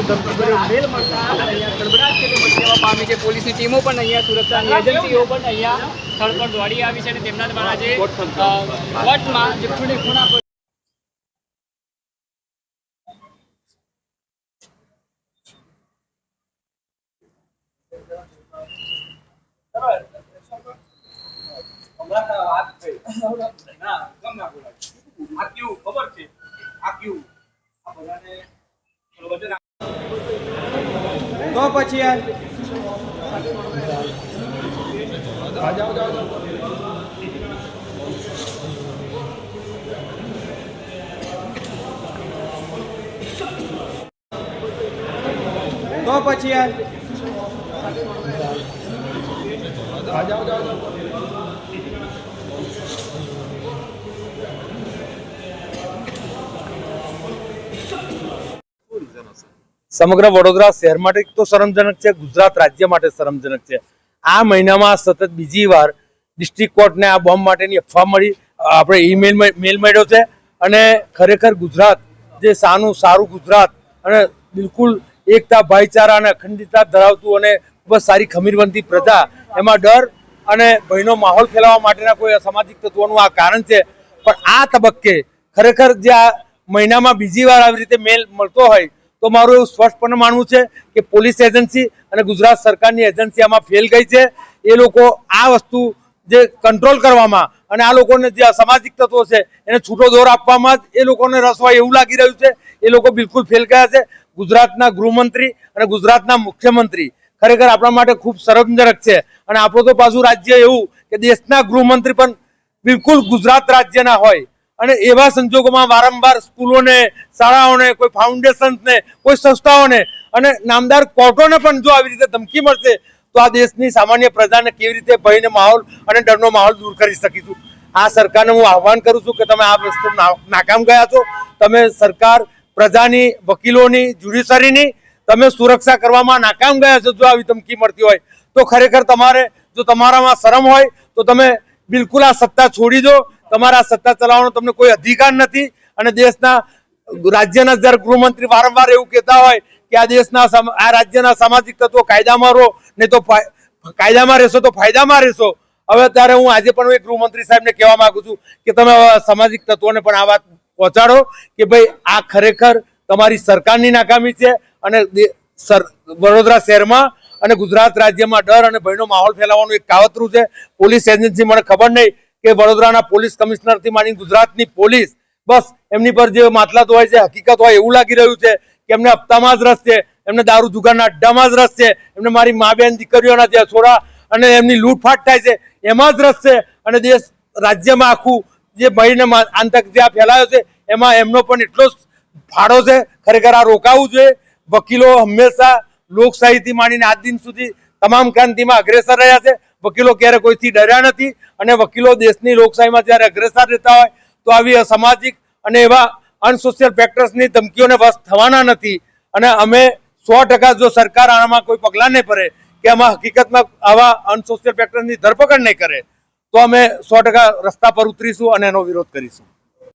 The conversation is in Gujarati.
ધમકીભર્યો મેલ મળતા ગડબડાટ મચી જવા પામી છે। પોલીસની ટીમો પણ અહીંયા, સુરક્ષાની એજન્સીઓ પણ અહીંયા સ્થળ પર દોડી આવી છે અને તેમના દ્વારા જે કોર્ટમાં જે ખૂણા तो પછી યાર સમગ્ર વડોદરા શહેર માટે તો શરમજનક છે, ગુજરાત રાજ્ય માટે શરમજનક છે। આ મહિનામાં સતત બીજી વાર ડિસ્ટ્રિક્ટ કોર્ટને આ બોમ્બ માટેની અફવા મળી, આપણે મેલ મળ્યો છે અને ખરેખર ગુજરાત જે સારું ગુજરાત અને બિલકુલ એકતા, ભાઈચારા અને અખંડિતતા ધરાવતું અને ખૂબ જ સારી ખમીરબંધી પ્રજા, એમાં ડર અને ભયનો માહોલ ફેલાવવા માટેના કોઈ અસામાજિક તત્વોનું આ કારણ છે। પણ આ તબક્કે ખરેખર જે આ મહિનામાં બીજી વાર આવી રીતે મેલ મળતો હોય તો મારું એવું સ્પષ્ટપણે માનવું છે કે પોલીસ એજન્સી અને ગુજરાત સરકારની એજન્સી આમાં ફેલ ગઈ છે। એ લોકો આ વસ્તુ જે કંટ્રોલ કરવામાં અને આ લોકોને જે અસામાજિક તત્વો છે એને છૂટો દોર આપવામાં જ એ લોકોને રસ હોય એવું લાગી રહ્યું છે। એ લોકો બિલકુલ ફેલ ગયા છે। ગુજરાતના ગૃહમંત્રી અને ગુજરાતના મુખ્યમંત્રી ખરેખર આપણા માટે ખૂબ શરમજનક છે અને આપણું તો પાછું રાજ્ય એવું કે દેશના ગૃહમંત્રી પણ બિલકુલ ગુજરાત રાજ્યના હોય અને એવા સંજોગોમાં વારંવાર સ્કૂલોને, શાળાઓને, કોઈ ફાઉન્ડેશનને, કોઈ સંસ્થાઓને અને નામદાર કોર્ટોને પણ જો આવી રીતે ધમકી મળશે તો આ દેશની સામાન્ય પ્રજાને કેવી રીતે ભયનો માહોલ અને ડરનો માહોલ દૂર કરી શકીશું। આ સરકારને હું આહ્વાન કરું છું કે તમે આ વસ્તુ નાકામ ગયા છો। તમે સરકાર પ્રજાની, વકીલોની, જ્યુડિશરીની તમે સુરક્ષા કરવામાં નાકામ ગયા છો। જો આવી ધમકી મળતી હોય તો ખરેખર તમારે, જો તમારામાં શરમ હોય તો તમે બિલકુલ આ સત્તા છોડી દો। તમારા સત્તા ચલાવવાનો તમને કોઈ અધિકાર નથી અને દેશના રાજ્યના જ્યારે ગૃહમંત્રી વારંવાર એવું કહેતા હોય કે આ દેશના, આ રાજ્યના સામાજિક તત્વો કાયદામાં રહો, નહીં તો કાયદામાં રહેશો તો ફાયદામાં રહેશો। હવે ત્યારે હું આજે પણ એક ગૃહમંત્રી સાહેબને કહેવા માંગુ છું કે તમે સામાજિક તત્વોને પણ આ વાત પહોંચાડો કે ભાઈ આ ખરેખર તમારી સરકારની નાકામી છે અને વડોદરા શહેરમાં અને ગુજરાત રાજ્યમાં ડર અને ભયનો માહોલ ફેલાવવાનું એક કાવતરું છે। પોલીસ એજન્સી, મને ખબર નહીં કે વડોદરાના પોલીસ કમિશનરથી માંડીને ગુજરાતની પોલીસ બસ એમની પર જે માતલાત હોય છે હકીકત હોય એવું લાગી રહ્યું છે કે એમને હપ્તામાં જ રસ છે, એમને દારૂ જુગારના અડ્ડામાં જ રસ છે, એમને મારી મા બેન દીકરીઓના જે છોડા અને એમની લૂંટફાટ થાય છે એમાં જ રસ છે અને દેશ રાજ્યમાં આખું જે ભયને આતંક જે ફેલાયો છે એમાં એમનો પણ એટલો જ ફાળો છે। ખરેખર આ રોકાવું જોઈએ। વકીલો હંમેશા લોકશાહીથી માંડીને આજ દિન સુધી તમામ ક્રાંતિમાં અગ્રેસર રહ્યા છે। વકીલો ક્યારે કોઈથી ડર્યા નથી અને વકીલો દેશની લોકશાહીમાં જ્યારે અગ્રેસર રહેતા હોય તો આવી અસામાજિક અને એવા અનસોશિયલ ફેક્ટર્સની ધમકીઓને વશ થવાના નથી અને અમે 100% જો સરકાર આમાં કોઈ પગલાં નહીં ભરે કે આમાં હકીકતમાં આવા અનસોશિયલ ફેક્ટર્સની ધરપકડ નહીં કરે તો અમે 100% રસ્તા પર ઉતરીશું અને એનો વિરોધ કરીશું।